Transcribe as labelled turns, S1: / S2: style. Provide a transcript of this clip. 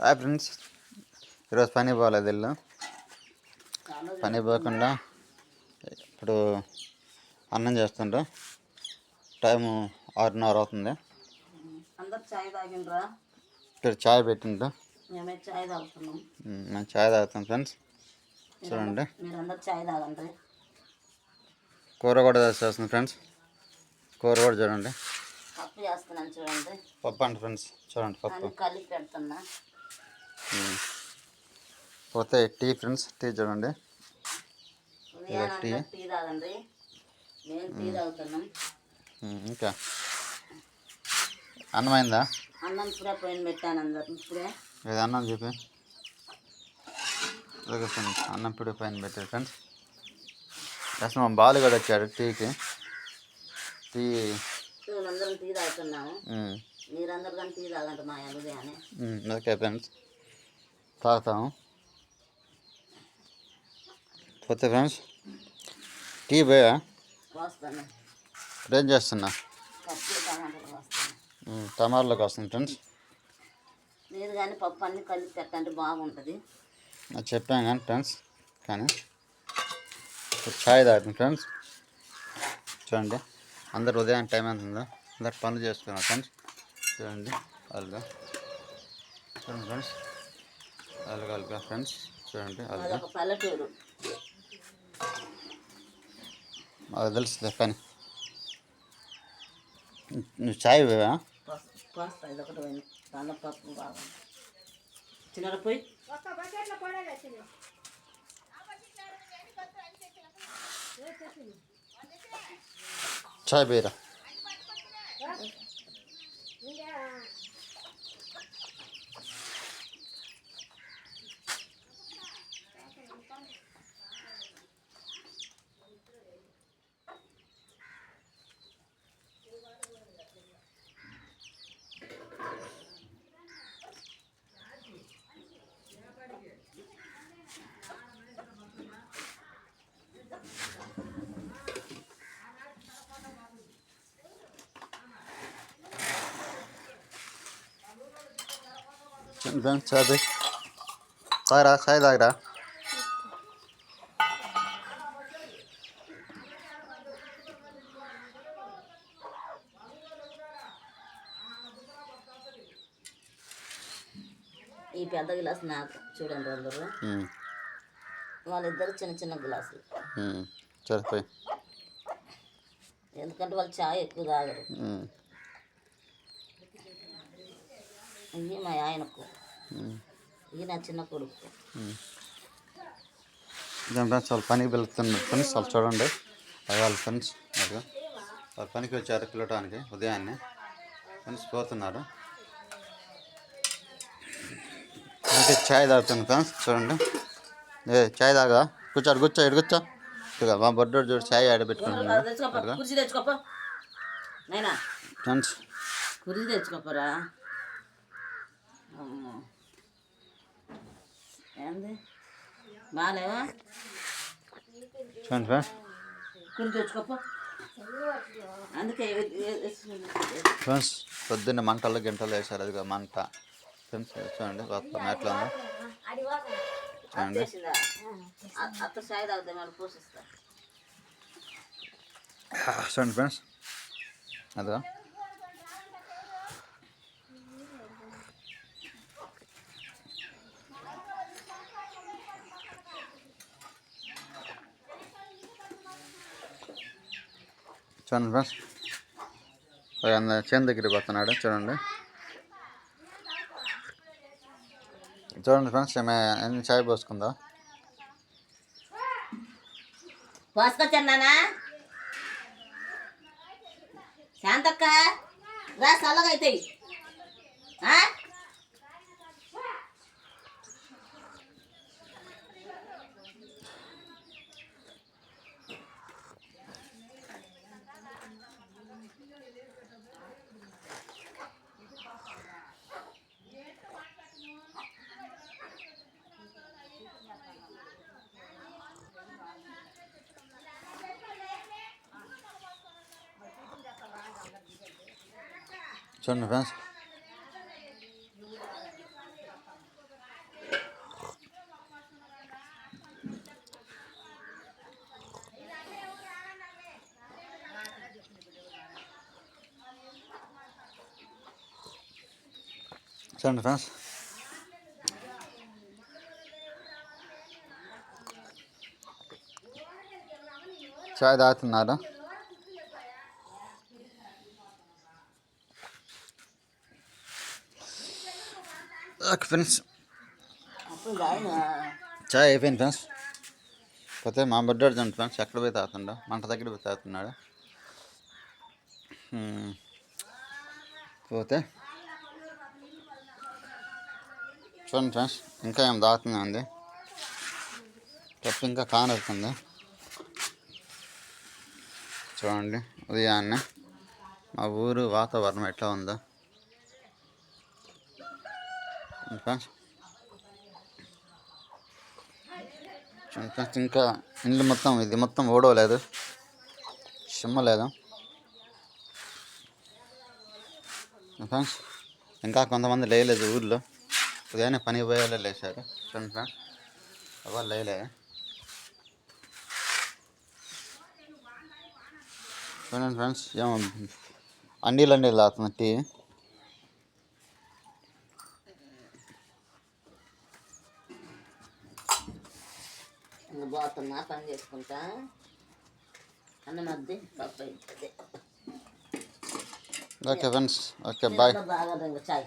S1: Hi friends, ఈరోజు పని పోలేదు ఇల్లు. పని పోకుండా ఇప్పుడు అన్నం చేస్తుండ్రు. టైము 6:30 అవుతుంది. ఇక్కడ చాయ్ పెట్టిండ్రు. మేము చాయ్ తాగుతాం ఫ్రెండ్స్. చూడండి, కూర కూడా చేస్తుంది ఫ్రెండ్స్. కూర కూడా చూడండి,
S2: పప్పు చేస్తున్నాను చూడండి.
S1: పప్పు అండి ఫ్రెండ్స్, చూడండి పప్పు
S2: కలిపి పెడుతున్నా.
S1: పోతే టీ ఫ్రెండ్స్, టీ చూడండి.
S2: టీ తాగండి, నేను టీ తాగుతున్నాం.
S1: ఇంకా అన్నం అయిందా?
S2: అన్నం ఇప్పుడే పోయిన పెట్టాను. అందరు ఇప్పుడే
S1: ఇది అన్నం చెప్పి ఫ్రెండ్స్, అన్నం ఇప్పుడే పైన పెట్టారు ఫ్రెండ్స్. అసలు మా బాలు కూడా వచ్చాడు టీకి. టీ
S2: అందరం టీ తాగుతున్నాము. మీరందరూ కానీ టీ తాగండి మా అల్లుదే అని.
S1: ఓకే ఫ్రెండ్స్, తాగుతాము. పోతే ఫ్రెండ్స్ టీ పోయా
S2: వస్తాను.
S1: ఏం చేస్తున్నా?
S2: పప్పు టమాటాలు వస్తాను.
S1: టమాటాలకు వస్తుంది ఫ్రెండ్స్.
S2: మీరు కానీ పప్పు అన్నీ కలిపి పెట్టండి, బాగుంటుంది.
S1: అది చెప్పాను కానీ ఫ్రెండ్స్, కానీ ఛాయ్ తాగుతుంది ఫ్రెండ్స్. చూడండి, అందరు ఉదయం టైం ఎంత ఉందో అందరు పనులు చేసుకున్నారు ఫ్రెండ్స్. చూడండి అల్గా, చూడండి ఫ్రెండ్స్, అల్గా ఫ్రెండ్స్. చూడండి అల్గా,
S2: పల్లెటూరు
S1: మాకు తెలుస్తుంది పని. నువ్వు ఛాయ్ పోయా?
S2: పోస్తా, ఇదొకటి పోయింది. దానిలో పప్పు బాగా చిన్న పోయి
S1: ఛాయ్ పోయిరా. చాయ్ పోయి తాగరా, చాయ్ తాగరా.
S2: ఈ పెద్ద గ్లాసు నాకు చూడండి అందరూ. వాళ్ళిద్దరు చిన్న చిన్న గ్లాసులు.
S1: సరిపోయి,
S2: ఎందుకంటే వాళ్ళు చాయ్ ఎక్కువ తాగరు. ఇవి మా ఆయనకు, ఇది నా చిన్న కొడుకు.
S1: చాలా పనికి వెళ్తున్నారు ఫ్రెండ్స్. వాళ్ళు చూడండి, వాళ్ళ ఫ్రెండ్స్ వాళ్ళ పనికి వచ్చారు పిలవటానికి ఉదయాన్నే. ఫ్రెండ్స్ పోతున్నారు. అంటే ఛాయ్ తాగుతుంది ఫ్రెండ్స్. చూడండి, ఛాయ్ తాగా కూర్చోడు, ఇటు కూర్చో. ఇక మా బొడ్డోడు చూడు ఛాయ్ ఆడబెట్టుకుంటున్నాడు ఫ్రెండ్స్.
S2: కుర్చీ తెచ్చుకోపరా. ఏంది బాగాలేవా?
S1: చూడండి ఫ్రెండ్స్,
S2: కుర్చీ తెచ్చుకోపో. అందుకే
S1: ఫ్రెండ్స్ పొద్దున్న మంటలు గింటలు వేశారు. అది మంట ఫ్రెండ్స్. చూడండి ఎట్లా ఉందో చూడండి.
S2: అత్త సాయి తాగుతాయి మనం పోషిస్తా.
S1: చూడండి ఫ్రెండ్స్, అదిగా చూడండి ఫ్రెండ్స్. చేను దగ్గరికి పోతున్నాడు. చూడండి ఫ్రెండ్స్, ఎన్ని చాయ్ పోసుకుందా?
S2: పోసుకొచ్చానా శాంతక్క, రా చల్లగా అవుతాయి.
S1: చూడండి ఫ్రెండ్స్, చూడండి ఫ్రెండ్స్, చాయ్ తాగుతున్నారు. ఓకే ఫ్రెండ్స్,
S2: అప్పుడు తాగిన
S1: చాయ్ అయిపోయింది ఫ్రెండ్స్. పోతే మా బడ్డాడు చూడండి ఫ్రెండ్స్, ఎక్కడ పోయి తాగుతుండో, మంట దగ్గర పోయి తాగుతున్నాడు. పోతే చూడండి ఫ్రెండ్స్, ఇంకా ఏం తాగుతుంది ఉంది, కప్పు ఇంకా కానవుతుంది. చూడండి ఉదయాన్నే మా ఊరు వాతావరణం ఎట్లా ఉందో ఫ్రెండ్స్. చూడండి ఫ్రెండ్స్, ఇంకా ఇల్లు మొత్తం ఇది మొత్తం ఓడవలేదు, చిమ్మలేదు ఫ్రెండ్స్. ఇంకా కొంతమంది లేయలేదు ఊర్లో, ఉదయాన్నే పనికి పోయేలా లేచారు. చూడండి ఫ్రెండ్స్, ఎవరు లేలే. చూడండి ఫ్రెండ్స్, ఏమో అండీలు తాగుతున్నా టీ.
S2: ఇంకా పోతున్నా పని చేసుకుంటా. అన్నం అద్ది పప్పు అవుతుంది.
S1: Okay friends, okay bye.
S2: బాగా చాయ్